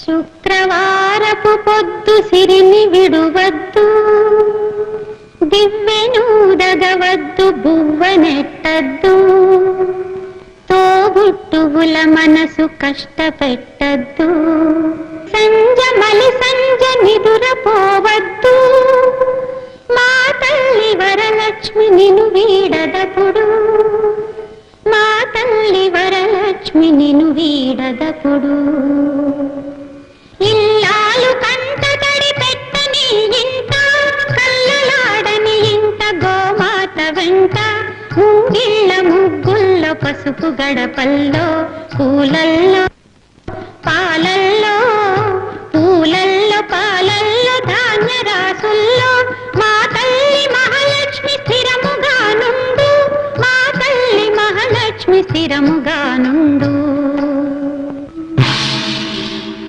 శుక్రవారపు పొద్దు సిరిని విడువద్దు, దివ్వెనూదగవద్దు, బువ్వనెట్టద్దు, తోబుట్టువుల మనసు కష్టపెట్టద్దు, సంజమలి సంజ నిదురపోవద్దు, మా తల్లి వరలక్ష్మి నిను వీడదపుడు, మా తల్లి వరలక్ష్మి నిను వీడదపుడు. ఇల్లాలు కంట తడి పెట్టని ఇంట, కళ్ళలాడని ఇంట, గోమాత వెంట, ముంగిళ్ళ ముగ్గుల్లో, పసుపు గడపల్లో, పూలల్లో పాలల్లో, పూలల్లో పాలల్లో, ధాన్య రాసుల్లో, మా తల్లి మహాలక్ష్మి స్థిరముగా నుండు, మా తల్లి మహాలక్ష్మి స్థిరముగా